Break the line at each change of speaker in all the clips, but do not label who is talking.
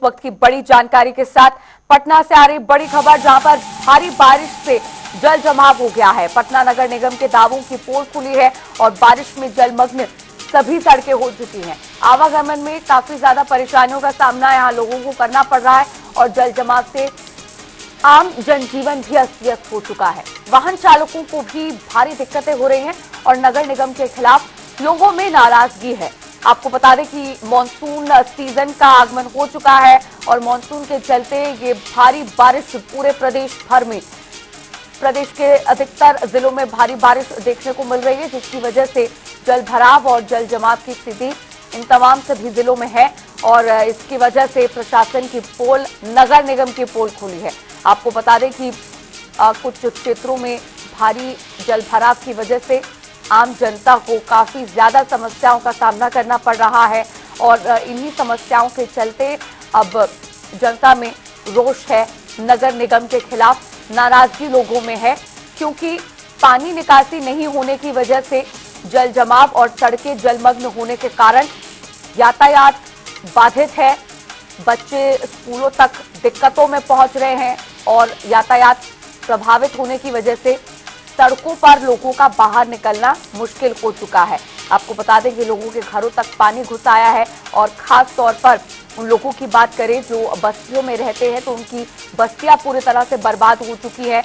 वक्त की बड़ी जानकारी के साथ पटना से आ रही बड़ी खबर, जहां पर भारी बारिश से जल जमाव हो गया है। पटना नगर निगम के दावों की पोल खुली है और बारिश में जलमग्न सभी सड़कें हो चुकी हैं। आवागमन में काफी ज्यादा परेशानियों का सामना यहां लोगों को करना पड़ रहा है और जल जमाव से आम जनजीवन भी अस्त व्यस्त हो चुका है। वाहन चालकों को भी भारी दिक्कतें हो रही हैं और नगर निगम के खिलाफ लोगों में नाराजगी है। आपको बता दें कि मॉनसून सीजन का आगमन हो चुका है और मॉनसून के चलते ये भारी बारिश पूरे प्रदेश भर में, प्रदेश के अधिकतर जिलों में भारी बारिश देखने को मिल रही है, जिसकी वजह से जल भराव और जल जमाव की स्थिति इन तमाम सभी जिलों में है और इसकी वजह से प्रशासन की पोल, नगर निगम की पोल खुली है। आपको बता दें कि कुछ क्षेत्रों में भारी जल भराव की वजह से आम जनता को काफी ज्यादा समस्याओं का सामना करना पड़ रहा है और इन्हीं समस्याओं के चलते अब जनता में रोष है, नगर निगम के खिलाफ नाराजगी लोगों में है, क्योंकि पानी निकासी नहीं होने की वजह से जल जमाव और सड़कें जलमग्न होने के कारण यातायात बाधित है। बच्चे स्कूलों तक दिक्कतों में पहुंच रहे हैं और यातायात प्रभावित होने की वजह से सड़कों पर लोगों का बाहर निकलना मुश्किल हो चुका है। आपको बता दें कि लोगों के घरों तक पानी घुस आया है और खास तौर पर उन लोगों की बात करें जो बस्तियों में रहते हैं तो उनकी बस्तियां पूरी तरह से बर्बाद हो चुकी है।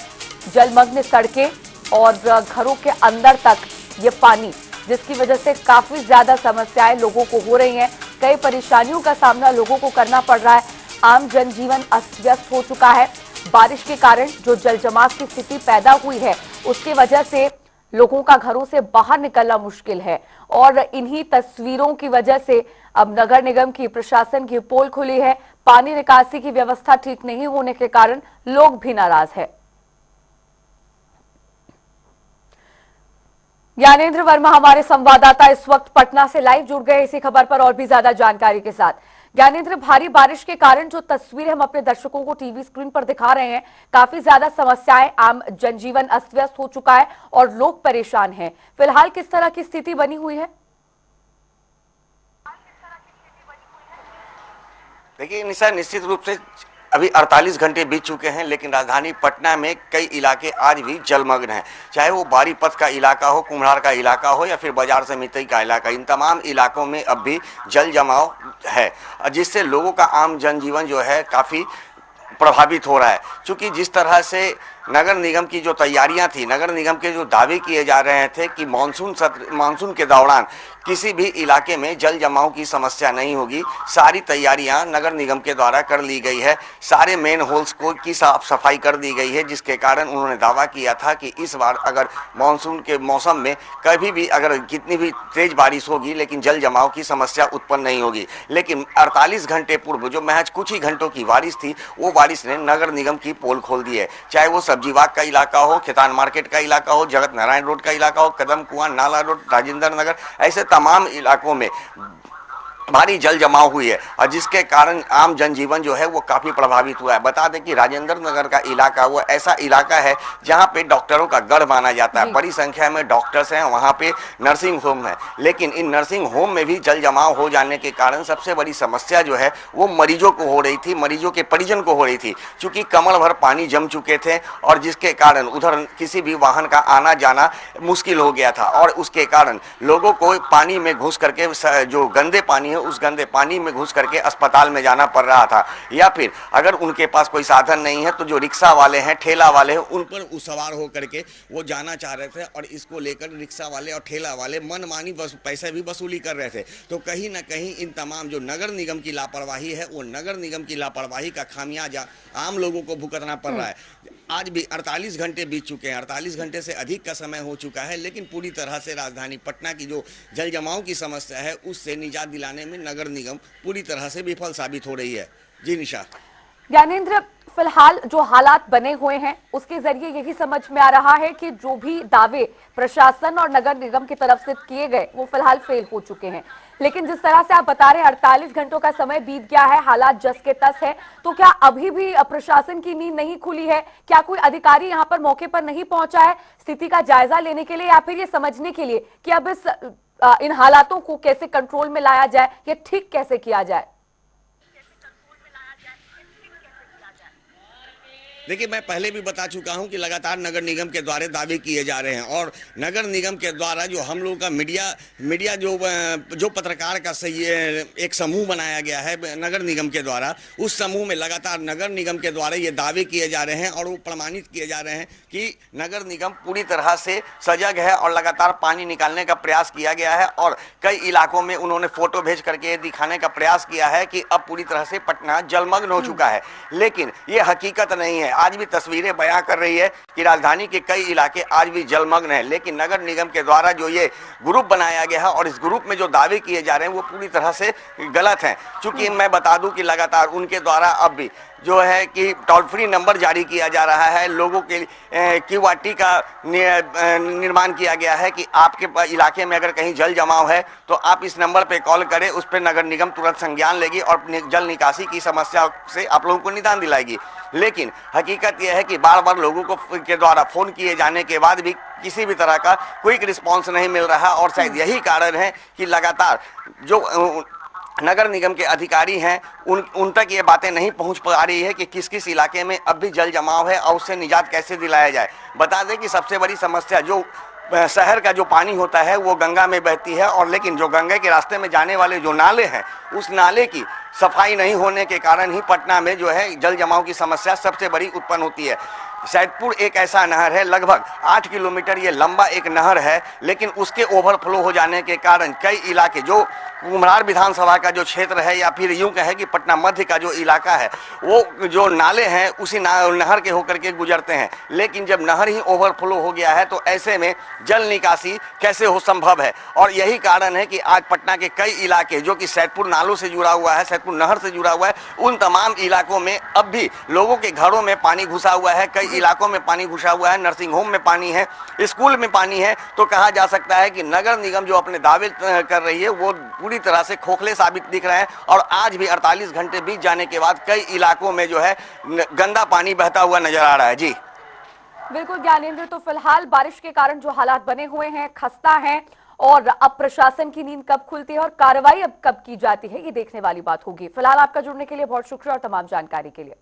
जलमग्न सड़कें और घरों के अंदर तक ये पानी, जिसकी वजह से काफी ज्यादा समस्याएं लोगों को हो रही हैं। कई परेशानियों का सामना लोगों को करना पड़ रहा है। आम जनजीवन अस्त व्यस्त हो चुका है। बारिश के कारण जो जल जमाव की स्थिति पैदा हुई है उसकी वजह से लोगों का घरों से बाहर निकलना मुश्किल है और इन्हीं तस्वीरों की वजह से अब नगर निगम की, प्रशासन की पोल खुली है। पानी निकासी की व्यवस्था ठीक नहीं होने के कारण लोग भी नाराज है। ज्ञानेंद्र वर्मा हमारे संवाददाता इस वक्त पटना से लाइव जुड़ गए इसी खबर पर और भी ज्यादा जानकारी के साथ। ज्ञानेंद्र, भारी बारिश के कारण जो तस्वीरें हम अपने दर्शकों को टीवी स्क्रीन पर दिखा रहे हैं, काफी ज्यादा समस्याएं, आम जनजीवन अस्त व्यस्त हो चुका है और लोग परेशान हैं। फिलहाल किस तरह की स्थिति बनी हुई है?
देखिए निशा, निश्चित रूप से अभी 48 घंटे बीत चुके हैं, लेकिन राजधानी पटना में कई इलाके आज भी जलमग्न हैं। चाहे वो बारी पथ का इलाका हो, कुम्हरार का इलाका हो या फिर बाजार समिति का इलाका, इन तमाम इलाकों में अब भी जल जमाव है, जिससे लोगों का आम जनजीवन जो है काफ़ी प्रभावित हो रहा है। क्योंकि जिस तरह से नगर निगम की जो तैयारियां थी, नगर निगम के जो दावे किए जा रहे थे कि मानसून के दौरान किसी भी इलाके में जल जमाव की समस्या नहीं होगी, सारी तैयारियां नगर निगम के द्वारा कर ली गई है। सारे मेन होल्स की साफ सफाई कर दी गई है, जिसके कारण उन्होंने दावा किया था कि इस बार अगर मानसून के मौसम में कभी भी अगर कितनी भी तेज बारिश होगी लेकिन जल जमाव की समस्या उत्पन्न नहीं होगी। लेकिन 48 घंटे पूर्व जो महज कुछ ही घंटों की बारिश थी, वो बारिश ने नगर निगम की पोल खोल दी है। चाहे वो सब्जी बाग का इलाका हो, खेतान मार्केट का इलाका हो, जगत नारायण रोड का इलाका हो, कदम कुआं, नाला रोड, राजेंद्र नगर, ऐसे तमाम इलाकों में भारी जल जमाव हुई है और जिसके कारण आम जनजीवन जो है वो काफ़ी प्रभावित हुआ है। बता दें कि राजेंद्र नगर का इलाका वो ऐसा इलाका है जहां पे डॉक्टरों का गढ़ माना जाता है। बड़ी संख्या में डॉक्टर्स हैं, वहां पे नर्सिंग होम है, लेकिन इन नर्सिंग होम में भी जल जमाव हो जाने के कारण सबसे बड़ी समस्या जो है वो मरीजों को हो रही थी, मरीजों के परिजन को हो रही थी, चूँकि कमर भर पानी जम चुके थे और जिसके कारण उधर किसी भी वाहन का आना जाना मुश्किल हो गया था और उसके कारण लोगों को पानी में घुस करके, जो गंदे पानी उस गंदे पानी में घुस करके अस्पताल में जाना पड़ रहा था, या फिर अगर उनके पास कोई साधन नहीं है तो जो रिक्शा वाले हैं, ठेला वाले हैं, उन पर सवार होकर के वो जाना चाह रहे थे और इसको लेकर रिक्शा वाले और ठेला वाले मनमानी पैसे भी वसूली कर रहे थे। तो कहीं ना कहीं इन तमाम जो नगर निगम की लापरवाही है, वो नगर निगम की लापरवाही का खामियाजा आम लोगों को भुगतना पड़ रहा है। आज भी 48 घंटे बीत चुके हैं, 48 घंटे से अधिक का समय हो चुका है, लेकिन पूरी तरह से राजधानी पटना की जो जल जमाव की समस्या है उससे निजात दिलाने में नगर निगम पूरी तरह से विफल साबित हो रही है। जी निशा।
ज्ञानेंद्र, फिलहाल जो हालात बने हुए हैं उसके जरिए यही समझ में आ रहा है कि जो भी दावे प्रशासन और नगर निगम की तरफ से किए गए वो फिलहाल फेल हो चुके हैं। लेकिन जिस तरह से आप बता रहे हैं 48 घंटों का समय बीत गया है, हालात जस के तस है, तो क्या अभी भी प्रशासन की नींद नहीं खुली है? क्या कोई अधिकारी यहाँ पर मौके पर नहीं पहुंचा है स्थिति का जायजा लेने के लिए या फिर ये समझने के लिए कि अब इन हालातों को कैसे कंट्रोल में लाया जाए या ठीक कैसे किया जाए?
देखिए, मैं पहले भी बता चुका हूं कि लगातार नगर निगम के द्वारा दावे किए जा रहे हैं और नगर निगम के द्वारा जो हम लोगों का मीडिया जो पत्रकार का सही एक समूह बनाया गया है नगर निगम के द्वारा, उस समूह में लगातार नगर निगम के द्वारा ये दावे किए जा रहे हैं और वो प्रमाणित किए जा रहे हैं कि नगर निगम पूरी तरह से सजग है और लगातार पानी निकालने का प्रयास किया गया है। और कई इलाकों में उन्होंने फोटो भेज करके दिखाने का प्रयास किया है कि अब पूरी तरह से पटना जलमग्न हो चुका है, लेकिन ये हकीकत नहीं है। आज भी तस्वीरें बयां कर रही है कि राजधानी के कई इलाके आज भी जलमग्न हैं, लेकिन नगर निगम के द्वारा जो ये ग्रुप बनाया गया है और इस ग्रुप में जो दावे किए जा रहे हैं वो पूरी तरह से गलत हैं। चूंकि मैं बता दूं कि लगातार उनके द्वारा अब भी जो है कि टोल फ्री नंबर जारी किया जा रहा है, लोगों के क्यूआरटी का निर्माण किया गया है कि आपके इलाके में अगर कहीं जल जमाव है तो आप इस नंबर पे कॉल करें, उस पर नगर निगम तुरंत संज्ञान लेगी और जल निकासी की समस्या से आप लोगों को निदान दिलाएगी। लेकिन हकीकत यह है कि बार बार लोगों को के द्वारा फ़ोन किए जाने के बाद भी किसी भी तरह का क्विक रिस्पॉन्स नहीं मिल रहा और शायद यही कारण है कि लगातार जो नगर निगम के अधिकारी हैं उन तक ये बातें नहीं पहुंच पा रही है कि किस किस इलाके में अब भी जल जमाव है और उससे निजात कैसे दिलाया जाए। बता दें कि सबसे बड़ी समस्या जो शहर का जो पानी होता है वो गंगा में बहती है, और लेकिन जो गंगा के रास्ते में जाने वाले जो नाले हैं उस नाले की सफाई नहीं होने के कारण ही पटना में जो है जल जमाव की समस्या सबसे बड़ी उत्पन्न होती है। सैदपुर एक ऐसा नहर है, लगभग 8 किलोमीटर ये लंबा एक नहर है, लेकिन उसके ओवरफ्लो हो जाने के कारण कई इलाके जो कुम्हरार विधानसभा का जो क्षेत्र है या फिर यूं कहे कि पटना मध्य का जो इलाका है वो जो नाले हैं उसी नहर के होकर के गुजरते हैं। लेकिन जब नहर ही ओवरफ्लो हो गया है तो ऐसे में जल निकासी कैसे हो संभव है, और यही कारण है कि आज पटना के कई इलाके जो कि सैदपुर नालों से जुड़ा हुआ है, सैदपुर नहर से जुड़ा हुआ है, उन तमाम इलाकों में अब भी लोगों के घरों में पानी घुसा हुआ है, कई इलाकों में पानी घुसा हुआ है, नर्सिंग होम में पानी है, स्कूल में पानी है। तो कहा जा सकता है कि नगर निगम जो अपने दावे कर रही है वो पूरी तरह से खोखले साबित दिख रहे हैं। और आज भी 48 घंटे बीत जाने के बाद कई इलाकों में जो है गंदा पानी बहता हुआ नजर आ रहा है। जी
बिल्कुल ज्ञानेंद्र, तो फिलहाल बारिश के कारण जो हालात बने हुए हैं खस्ता हैं, और अब प्रशासन की नींद कब खुलती है और कार्रवाई अब कब की जाती है ये देखने वाली बात होगी। फिलहाल आपका जुड़ने के लिए बहुत शुक्रिया और तमाम जानकारी के लिए।